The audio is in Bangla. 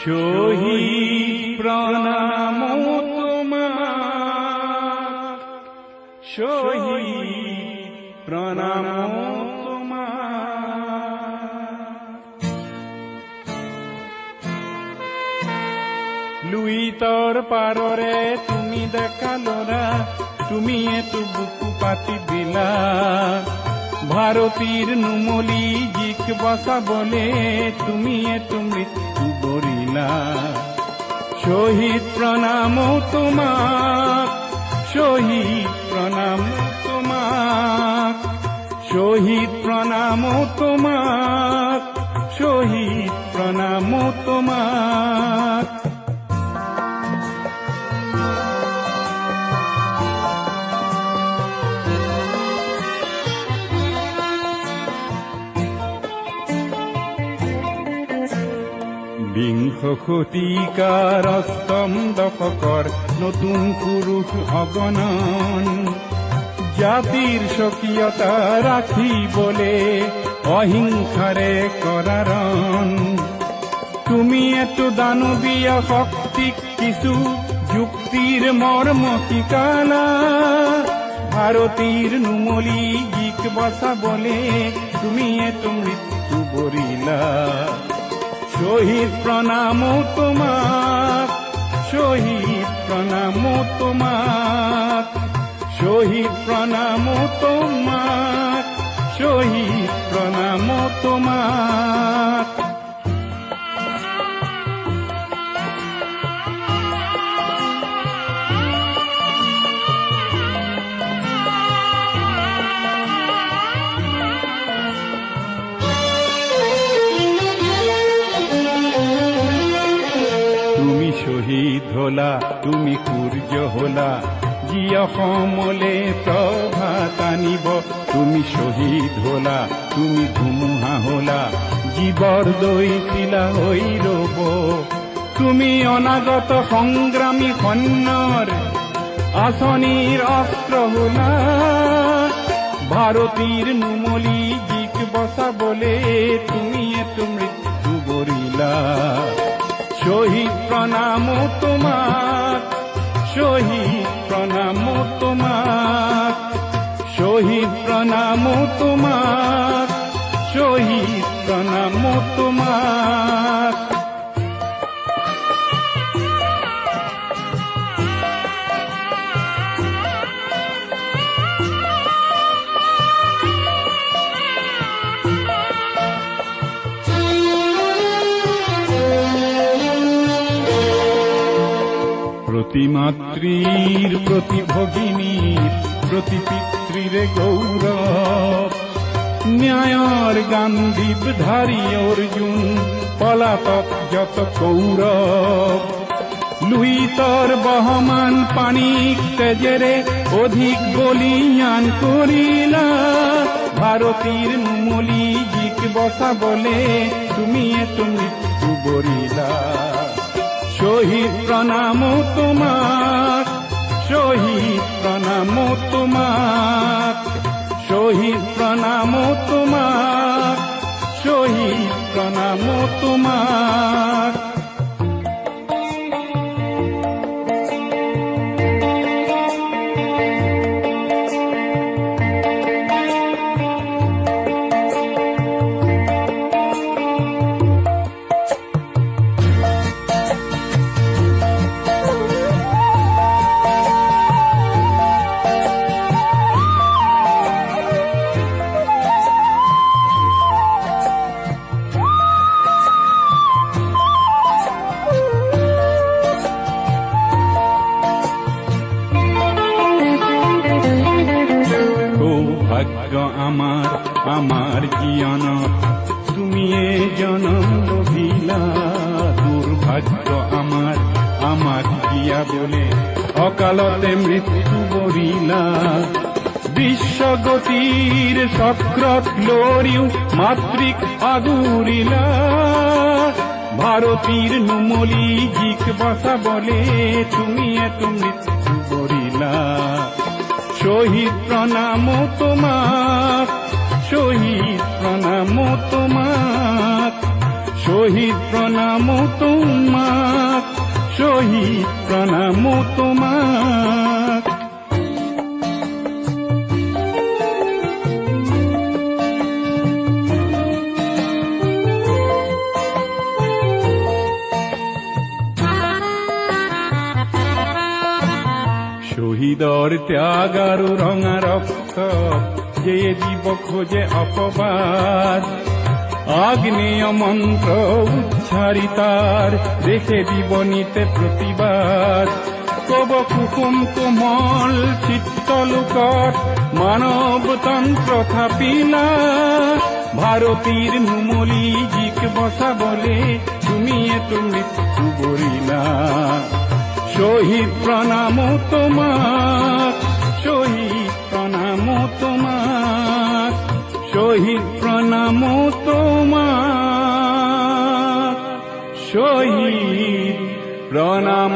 শহীদ প্রণাম তোমার, শহীদ প্রণাম লুইতর পাররে তুমি দেখালোরা, তুমি এটু বুকু পাতি দিলা। ভারতীর নুমলি জিক বসা বলে তুমি এটু মৃত্যু বরিলা। শহীদ প্রণাম তোমার, শহীদ প্রণাম তোমার, শহীদ প্রণাম তোমার, শহীদ প্রণাম তোমার। বিংশ শতিকাৰ অষ্টম দশকৰ নতুন পুৰুষ অগণন, জাতিৰ স্বকীয়তা ৰাখিবলে অহিংসাৰে কৰাৰণ। তুমি এটো দানৱীয় শক্তিক কিছু যুক্তিৰ মৰ্ম শিকালা। ভাৰতীৰ নুমলি জিক বচাবলে তুমি এটো মৃত্যু বৰিলা। শহীদ প্রণাম তোমার, শহীদ প্রণাম তোমার, শহীদ প্রণাম তোমার, শহীদ প্রণাম তোমার। শহীদ হলা তুমি সূৰ্য হলা, যি অসমলে প্ৰভাত আনিব। তুমি শহীদ হলা তুমি ধুমুহা হলা, জীৱৰ দৈছিলা হৈ ৰব। তুমি অনাগত সংগ্ৰামী সৈন্যৰ আঁচনিৰ অস্ত্ৰ হলা। ভাৰতীৰ নুমলি জিক বচাবলে তুমি এটো মৃত্যু বৰিলা। শহীদ প্রণাম তোমার, শহীদ প্রণাম তোমার, শহীদ প্রণাম তোমার, শহীদ প্রণাম তোমার। প্রতি মাতৃর প্রতি ভগিনীর প্রতি পিতৃরে গৌরব, ন্যায়র গান্ধীব ধারী অর্জুন পলাতক যত কৌরব। লুইতর বহমান পানিক তেজেরে অধিক বলিয়ান করিলা। ভারতীর নুমলি জিক বসা বলে তুমি এত মৃত্যু বরিলা। শহীদ প্রণাম তোমার, শহীদ প্রণাম তোমার, শহীদ প্রণাম তোমার, শহীদ প্রণাম তোমার। সৌভাগ্য আমার আমার জীবনত তুমি এ জনম লভিলা। দুর্ভাগ্য আমার আমার দিয়া বলে অকালতে মৃত্যু বরিলা। বিশ্বগতির চক্রত লরিও মাতৃক আগুরিলা। ভারতীর নুমলি জিক বসা বলে তুমি এত মৃত্যু বরিলা। শহীদ প্রণাম তোমার, শহীদ প্রণাম তোমার, শহীদ প্রণাম তোমাক, শহীদ প্রণাম তোমাক। শহীদৰ ত্যাগ আৰু ৰঙা ৰক্ত যে জীৱ খোজে অপবাদ, আগ্নেয় মন্ত্র উচ্চারিতার দেখে দিব নিতে প্রতিবাদ। কব কুসুম কোমল চিত্তলোকত মানবতন্ত্র থাপিলা, ভারতীর নুমলি জিক বসাবলে তুমি এতো মৃত্যু বরিলা। শহীদ প্রণাম তোমাক, শহীদ প্রণাম তোমাক, শহীদ প্রণাম তোমাক, শহীদ প্রণাম